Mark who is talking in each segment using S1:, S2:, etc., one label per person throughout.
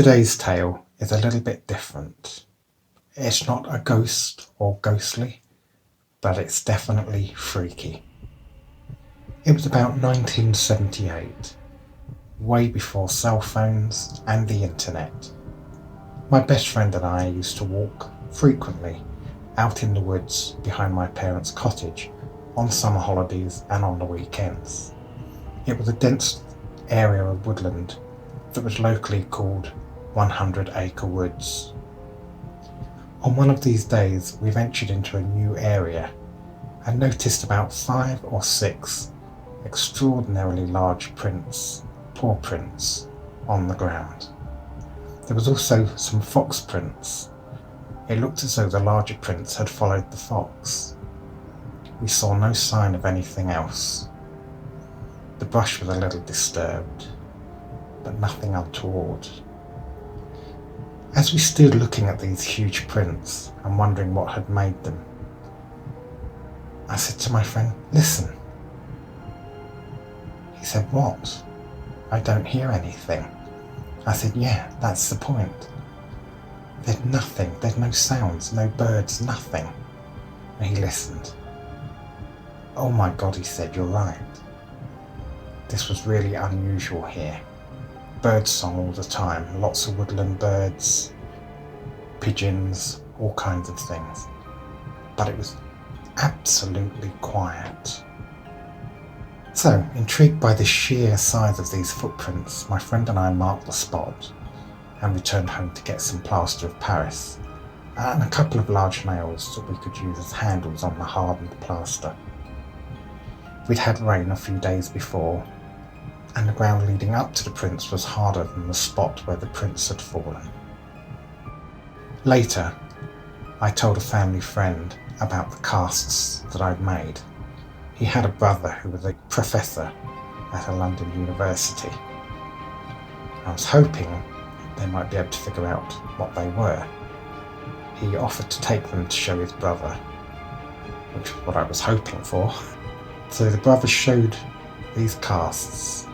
S1: Today's tale is a little bit different. It's not a ghost or ghostly, but it's definitely freaky. It was about 1978, way before cell phones and the internet. My best friend and I used to walk frequently out in the woods behind my parents' cottage on summer holidays and on the weekends. It was a dense area of woodland that was locally called 100-acre woods. On one of these days we ventured into a new area and noticed about 5 or 6 extraordinarily large paw prints on the ground. There was also some fox prints. It looked as though the larger prints had followed the fox. We saw no sign of anything else. The brush was a little disturbed, but nothing untoward. As we stood looking at these huge prints and wondering what had made them, I said to my friend, "Listen." He said, "What?" "I don't hear anything." I said, "Yeah, that's the point. There's nothing, there's no sounds, no birds, nothing." And he listened. "Oh my God," he said, "you're right. This was really unusual here. Bird song all the time, lots of woodland birds, pigeons, all kinds of things. But it was absolutely quiet." So, intrigued by the sheer size of these footprints, my friend and I marked the spot and returned home to get some plaster of Paris and a couple of large nails that we could use as handles on the hardened plaster. We'd had rain a few days before, and the ground leading up to the prints was harder than the spot where the prints had fallen. Later, I told a family friend about the casts that I'd made. He had a brother who was a professor at a London university. I was hoping they might be able to figure out what they were. He offered to take them to show his brother, which was what I was hoping for. So the brother showed these casts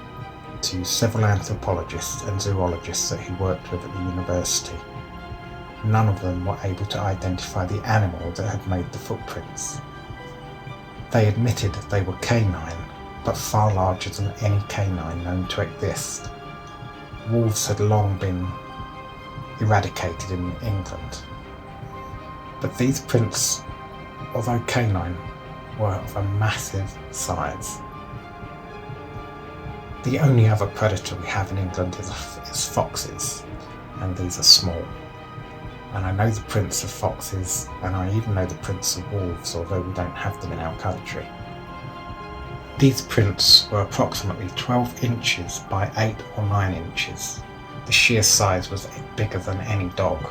S1: to several anthropologists and zoologists that he worked with at the university. None of them were able to identify the animal that had made the footprints. They admitted they were canine, but far larger than any canine known to exist. Wolves had long been eradicated in England. But these prints, although canine, were of a massive size. The only other predator we have in England is foxes, and these are small. And I know the prints of foxes, and I even know the prints of wolves, although we don't have them in our country. These prints were approximately 12 inches by 8 or 9 inches. The sheer size was bigger than any dog.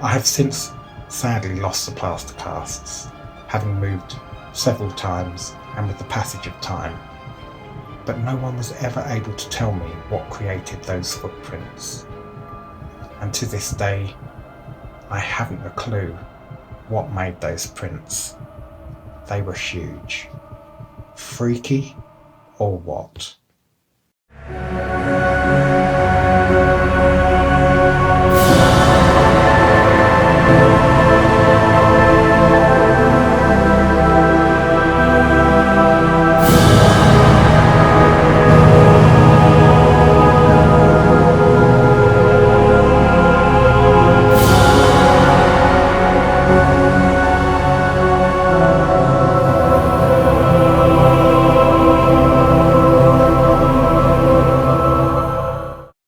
S1: I have since sadly lost the plaster casts, having moved several times and with the passage of time. But no one was ever able to tell me what created those footprints. And to this day, I haven't a clue what made those prints. They were huge. Freaky or what?